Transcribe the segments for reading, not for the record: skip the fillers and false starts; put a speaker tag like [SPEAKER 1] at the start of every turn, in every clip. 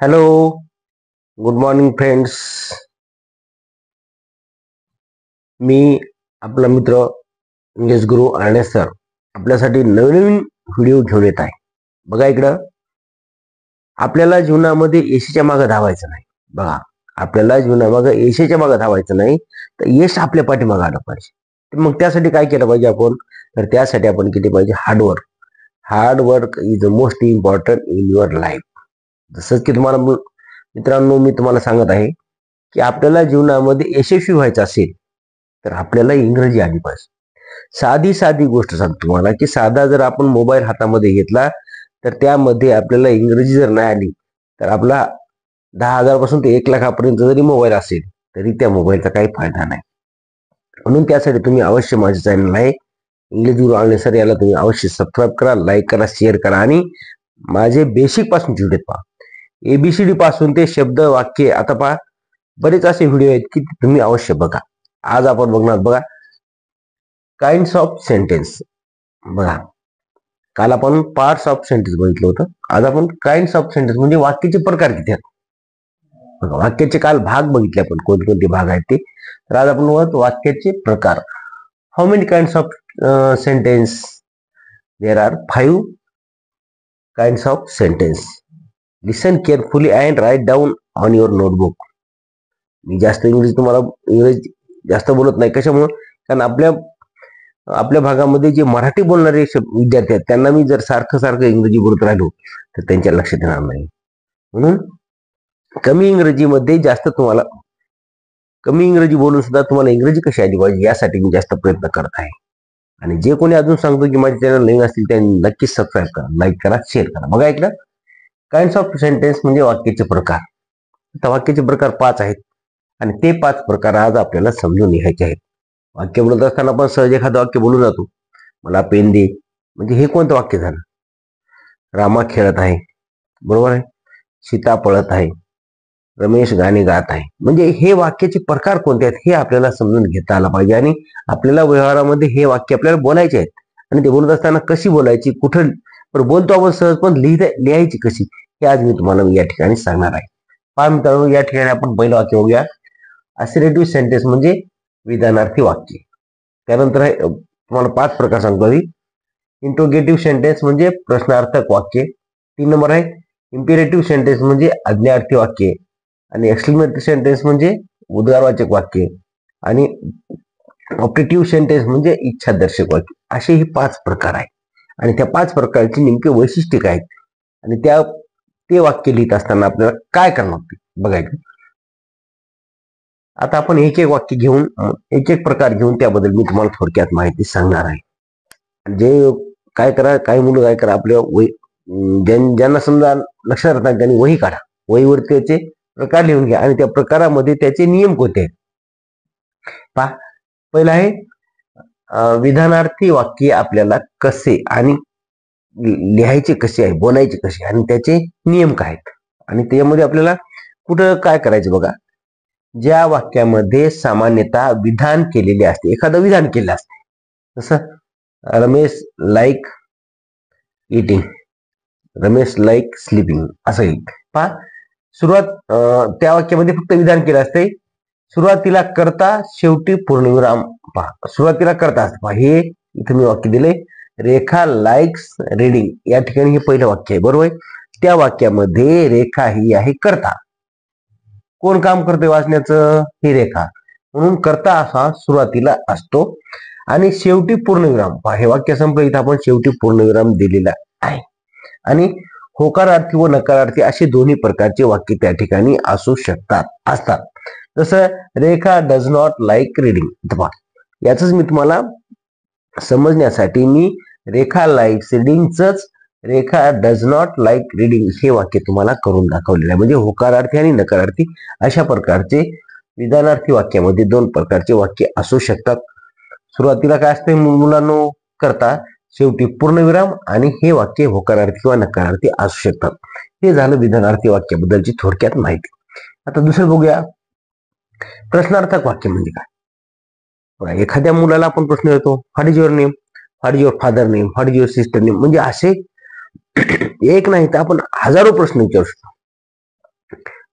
[SPEAKER 1] Hello, good morning friends. मी आपला मित्र इंग्लिश गुरु आर्णे सर आपल्यासाठी नवीन व्हिडिओ घेऊन येत आहे. बघा इकडं, आपल्याला जीवनामध्ये यशाच्या मागे धावायचं नाही. बघा, आपल्याला जीवनामागे यशाच्या मागे धावायचं नाही, तर यश आपल्या पाठीमागे आलं पाहिजे. तर मग त्यासाठी काय केलं पाहिजे आपण? तर त्यासाठी आपण केले पाहिजे hard work. Hard work is the most important in your life. जसं की तुम्हाला मित्रांनो, मी तुम्हाला सांगत आहे की आपल्याला जीवनामध्ये यशस्वी व्हायचं असेल तर आपल्याला इंग्रजी आली पाहिजे. साधी साधी गोष्ट सांगतो तुम्हाला की साधा जर आपण मोबाईल हातामध्ये घेतला तर त्यामध्ये आपल्याला इंग्रजी जर नाही आली तर आपला 10,000 पासून ते 1,00,000 जरी मोबाईल असेल तरी त्या मोबाईलचा काही फायदा नाही. म्हणून त्यासाठी तुम्ही अवश्य माझे चॅनल आहे इंग्लिश गुरु आर्णे सर, याला तुम्ही अवश्य सबस्क्राईब करा, लाईक करा, शेअर करा आणि माझे बेसिक पासून व्हिडिओ पहा. एबीसीडी पासून ते शब्द वाक्य, आता पहा बरेच असे व्हिडिओ आहेत की तुम्ही अवश्य बघा. आज आपण बघणार, बघा, काइंड्स ऑफ सेंटेन्स. बघा, काल आपण पार्ट्स ऑफ सेंटेन्स बघितलं होतं. आज आपण काइंड्स ऑफ सेंटेन्स म्हणजे वाक्याचे प्रकार किती आहेत. बघा, वाक्याचे काल भाग बघितले आपण, कोणकोणते भाग आहेत ते. तर आज आपण बघत वाक्याचे प्रकार. How many kinds of sentence? There are 5 kinds of sentence. Listen carefully and write down on your notebook. मी जास्त इंग्रजी जास्त बोलत नाही. कशामुळे? कारण आपल्या भागामध्ये जे मराठी बोलणारे विद्यार्थी आहेत त्यांना मी जर सारखं सारखं इंग्रजी बोलत राहिलो तर त्यांच्या लक्षात येणार नाही. म्हणून कमी इंग्रजी बोलून सुद्धा तुम्हाला इंग्रजी कशी आली पाहिजे यासाठी मी जास्त प्रयत्न करत आहे. आणि जे कोणी अजून सांगतो की माझे चॅनल नवीन असतील त्यांनी नक्कीच सबस्क्राईब करा, लाईक करा, शेअर करा. बघा ऐकलं, काइंड्स ऑफ सेंटेन्स म्हणजे वाक्याचे प्रकार. आता वाक्याचे प्रकार 5 आहेत आणि ते 5 प्रकार आज आपल्याला समजून घ्यायचे आहेत. वाक्य बोलत असताना आपण सहज एखादं वाक्य बोलून जातो, मला पेन दे, म्हणजे हे कोणतं वाक्य झालं? रामा खेळत आहे, बरोबर आहे. सीता पळत आहे, रमेश गाणे गात आहे. म्हणजे हे वाक्याचे प्रकार कोणते आहेत हे आपल्याला समजून घेता आला पाहिजे आणि आपल्याला व्यवहारामध्ये हे वाक्य आपल्याला बोलायचे आहेत. आणि ते बोलत असताना कशी बोलायची, कुठं बोलतो आपण सहज, पण लिहायची कशी, हे आज मी तुम्हाला या ठिकाणी सांगणार आहे. पहा मित्रांनो, या ठिकाणी आपण पहिलं वाक्य बघूया. असर्टिव्ह सेंटेन्स म्हणजे विधानार्थी वाक्य. त्यानंतर तुम्हाला 5 प्रकार सांगतो. इंट्रोगेटिव्ह सेंटेन्स म्हणजे प्रश्नार्थक वाक्य. 3 नंबर आहे इम्पेरेटिव्ह सेंटेन्स म्हणजे आज्ञार्थी वाक्य. आणि एक्सक्लेमेटरी सेंटेन्स म्हणजे उद्गारवाचक वाक्य. आणि ऑपरेटिव्ह सेंटेन्स म्हणजे इच्छादर्शक वाक्य. असे हे 5 प्रकार आहेत आणि त्या 5 प्रकारची नेमके वैशिष्ट्ये काय आहेत आणि ते वाक्य लिहित असताना आपल्याला काय करावं लागते बघायचं. आता आपण एक एक वाक्य घेऊन, एक एक प्रकार घेऊन त्याबद्दल मी तुम्हाला थोडक्यात माहिती सांगणार आहे. जे काय करा, काही मुलं काय करा, आपल्या ज्यांना समजा लक्षात राहतात त्यांनी वही काढा, वहीवर त्याचे प्रकार लिहून घ्या आणि त्या प्रकारामध्ये त्याचे नियम कोणते आहेत पहा. पहिला आहे विधानार्थी वाक्य आपल्याला कसे आणि लिहायचे कसे आहे, बोलायचे कसे आणि त्याचे नियम काय आहेत. आणि त्यामध्ये आपल्याला कुठं काय करायचं बघा. ज्या वाक्यामध्ये सामान्यतः विधान केलेले असते, एखादं विधान केलेलं असते, जसं Ramesh like eating, Ramesh like sleeping, असं येईल पहा. सुरुवात त्या वाक्यामध्ये फक्त विधान केलं असते. सुरुवातीला करता, शेवटी पूर्णविराम. पहा, सुरुवातीला करता असते पहा. हे इथे मी वाक्य दिले, रेखा लाईक्स रीडिंग. या ठिकाणी हे पहिलं वाक्य आहे, बरोबर. त्या वाक्यामध्ये रेखा ही आहे करता. कोण काम करते वाचण्याचं? ही रेखा. म्हणून करता असा सुरुवातीला असतो आणि शेवटी पूर्णविराम. पहा, हे वाक्य संपलं, इथं आपण शेवटी पूर्णविराम दिलेला आहे. आणि होकारार्थी व नकारार्थी असे दोन्ही प्रकारचे वाक्य त्या ठिकाणी असू असतात. जसं Rekha does not like reading. याच मी तुम्हाला समजण्यासाठी मी रेखा लाईक्स रीडिंगच Rekha does not like reading हे वाक्य तुम्हाला करून दाखवलेलं आहे. म्हणजे होकारार्थी आणि नकारार्थी अशा प्रकारचे विधानार्थी वाक्यामध्ये 2 प्रकारचे वाक्य असू शकतात. सुरुवातीला काय असते मुलांनो? करता, शेवटी पूर्णविराम आणि हे वाक्य होकारार्थी किंवा नकारार्थी असू शकतात. हे झालं विधानार्थी वाक्याबद्दलची थोडक्यात माहिती. आता दुसरं बघूया, प्रश्नार्थक वाक्य म्हणजे काय. एखाद्या मुलाला आपण प्रश्न देतो, what is your name, what is your father name, what is your sister name. म्हणजे असे एक नाही तर आपण हजारो प्रश्न विचारू शकतो.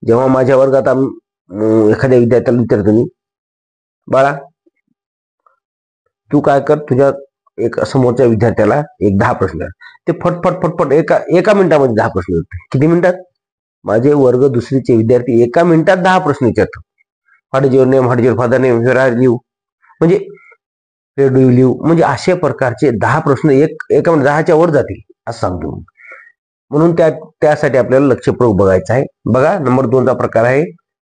[SPEAKER 1] जेव्हा माझ्या वर्गात एखाद्या विद्यार्थ्याला विचारतो मी, बाळा तू काय कर, तुझ्या एक समोरच्या विद्यार्थ्याला एक 10 प्रश्न, ते फटफट फटफट एका मिनिटामध्ये 10 प्रश्न विचारतात. किती मिनिटात? माझे वर्ग दुसरीचे विद्यार्थी एका मिनिटात 10 प्रश्न विचारतात. What is your name, what is your father name, where are you, म्हणजे वेअर डू यू लिव्ह, म्हणजे अशा प्रकारचे 10 प्रश्न एका मिनिट 10च्या वर जातील असं सांगतो. म्हणून त्यासाठी आपल्याला लक्षपूर्वक बघायचं आहे. बघा, नंबर 2चा प्रकार आहे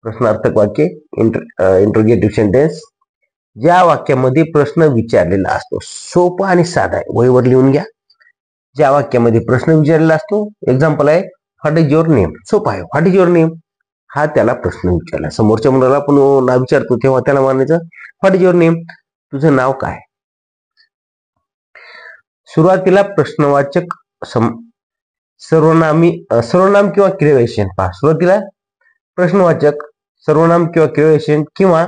[SPEAKER 1] प्रश्नार्थक वाक्य, इंट्रोगेटिव्ह सेंटेन्स. ज्या वाक्यामध्ये प्रश्न विचारलेला असतो, सोपा आणि साधा आहे, वहीवर लिहून घ्या. ज्या वाक्यामध्ये प्रश्न विचारलेला असतो, एक्झाम्पल आहे व्हॉट इज युअर नेम, सोपा आहे. व्हॉट इज युअर नेम हा त्याला प्रश्न विचारला. समोरच्या मुलाला आपण नाव विचारतो तेव्हा त्याला म्हणायचं व्हॉट इज युअर नेम, तुझं नाव काय. सुरुवातीला प्रश्नवाचक सर्वनाम किंवा क्रियाविशेषण पहा. सुरुवातीला प्रश्नवाचक सर्वनाम किंवा क्रियाविशेषण किंवा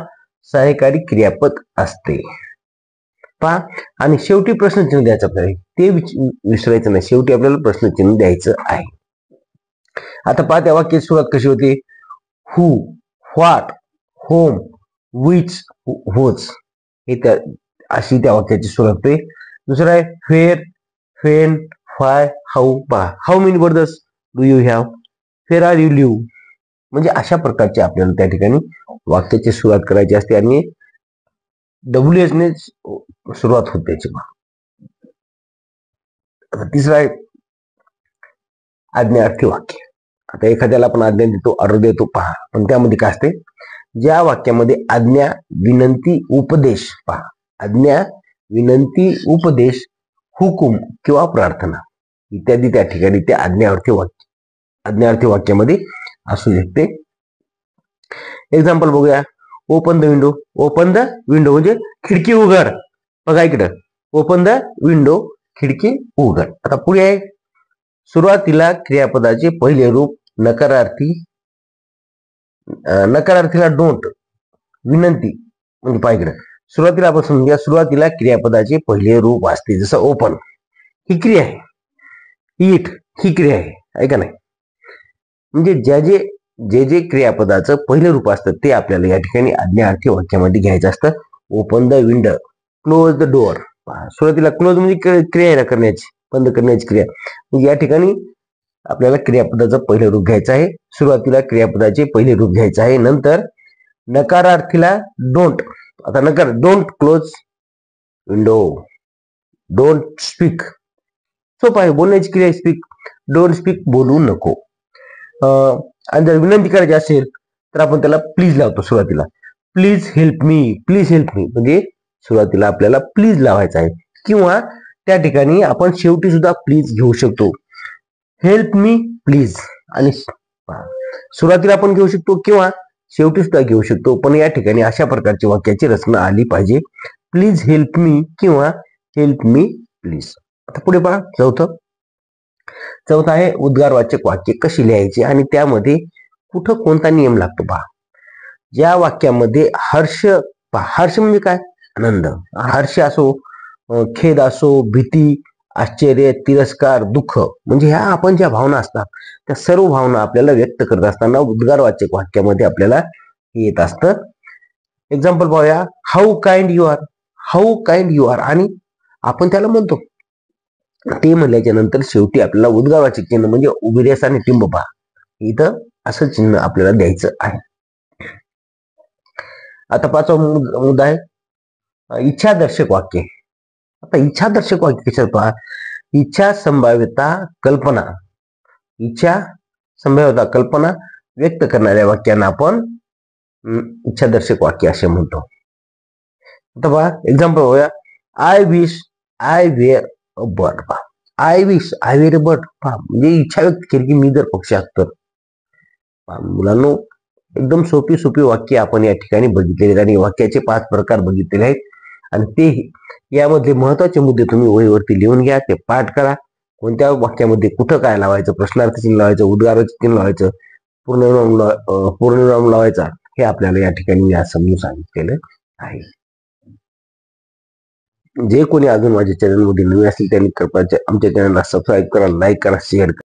[SPEAKER 1] सहाय्यकारी क्रियापद असते पहा. आणि शेवटी प्रश्नचिन्ह द्यायचं आपल्याला, ते विसरायचं नाही. शेवटी आपल्याला प्रश्नचिन्ह द्यायचं आहे. आता पहा, त्या वाक्याची सुरुवात कशी होती. Who, what, whom, which, whose, हे अशी त्या वाक्याची सुरुवात होते. दुसरं आहे फेअर, फेन, फाय, हाऊ पहा. How many brothers do you have, where are you live, म्हणजे अशा प्रकारचे आपल्याला त्या ठिकाणी वाक्याची सुरुवात करायची असते आणि WH ने सुरुवात होते त्याची. तिसरा आहे आज्ञार्थी वाक्य. आता एखाद्याला आपण आज्ञा देतो, ऑर्डर देतो पहा, पण त्यामध्ये काय असते. ज्या वाक्यामध्ये आज्ञा, विनंती, उपदेश पहा, आज्ञा, विनंती, उपदेश, हुकूम किंवा प्रार्थना इत्यादी त्या ठिकाणी ते आज्ञार्थी वाक्यामध्ये असू शकते. एक्झाम्पल बघूया. Open the window, open the window म्हणजे खिडकी उघड. बघा इकडं, ओपन द विंडो, खिडकी उघड. आता पुढे आहे सुरुवातीला क्रियापदाचे पहिले रूप नकारार्थीला डोंट, विनंती म्हणजे पहा इकडं, सुरुवातीला आपण समजूया, सुरुवातीला क्रियापदाचे पहिले रूप असते. जसं ओपन ही क्रिया आहे, ईट ही क्रिया आहे का नाही. म्हणजे जे क्रियापदाचं पहिलं रूप असतं ते आपल्याला या ठिकाणी आज्ञार्थी वाक्यामध्ये घ्यायचं असतं. Open the window, close the door. सुरुवातीला क्लोज म्हणजे क्रिया करण्याची, बंद करण्याची क्रिया, म्हणजे या ठिकाणी आपल्याला क्रियापदाचं पहिलं रूप घ्यायचं आहे. सुरुवातीला क्रियापदाचे पहिले रूप घ्यायचं आहे. नंतर नकारार्थीला डोंट. आता don't close window, don't speak, सोपं आहे, बोलण्याची क्रिया स्पीक, डोंट स्पीक बोलू नको. आणि जर विनंती करायची असेल तर आपण त्याला प्लीज लावतो सुरुवातीला. Please help me, please help me, म्हणजे सुरुवातीला आपल्याला प्लीज लावायचं आहे. किंवा त्या ठिकाणी आपण शेवटी सुद्धा प्लीज घेऊ शकतो. हेल्प मी प्लीज, आणि सुरुवातीला आपण घेऊ शकतो किंवा शेवटी सुद्धा घेऊ शकतो. पण या ठिकाणी अशा प्रकारची वाक्याची रचना आली पाहिजे. प्लीज हेल्प मी किंवा हेल्प मी प्लीज. आता पुढे पहा, चौथा आहे उद्गारवाचक वाक्य कशी लिहायची आणि त्यामध्ये कुठं कोणता नियम लागतो पहा. ज्या वाक्यामध्ये हर्ष म्हणजे काय, आनंद, हर्ष असो, खेद असो, भीती, आश्चर्य, तिरस्कार, दुःख, म्हणजे ह्या आपण ज्या भावना असतात त्या सर्व भावना आपल्याला व्यक्त करत असताना उद्गारवाचक वाक्यामध्ये आपल्याला येत असतं. एक्झाम्पल पाहूया. How kind you are, how kind you are, आणि आपण त्याला म्हणतो. ते म्हणल्याच्या नंतर शेवटी आपल्याला उद्गारवाचक चिन्ह म्हणजे उभी आणि टिंब पहा, इथं असं चिन्ह आपल्याला द्यायचं आहे. आता 5वा मुद्दा आहे इच्छादर्शक वाक्य. आता इच्छादर्शक वाक्य कशात पहा. इच्छा, संभाव्यता, कल्पना व्यक्त करणाऱ्या वाक्यांना आपण इच्छादर्शक वाक्य असे म्हणतो. आता पहा, एक्झाम्पल होऊया. I wish I were a bird. I wish I were a bird पहा, म्हणजे इच्छा व्यक्त केली की मी जर पक्षी असतो. मुलांनो, एकदम सोपी वाक्य आपण या ठिकाणी बघितलेले आहेत आणि वाक्याचे 5 प्रकार बघितलेले आहेत. आणि ते यामध्ये महत्वाचे मुद्दे तुम्ही वहीवरती लिहून घ्या, ते पाठ करा. कोणत्या वाक्यामध्ये कुठं काय लावायचं, प्रश्नार्थी चिन्ह लावायचं, उद्गाराचे चिन्ह लावायचं, पूर्णविराम लावायचा, हे आपल्याला या ठिकाणी समजून सांगितलेलं आहे. जे कोणी अजून माझ्या चॅनलमध्ये नवीन असतील त्यांनी कृपया आमच्या चॅनलला सबस्क्राईब करा, लाईक करा, शेअर करा.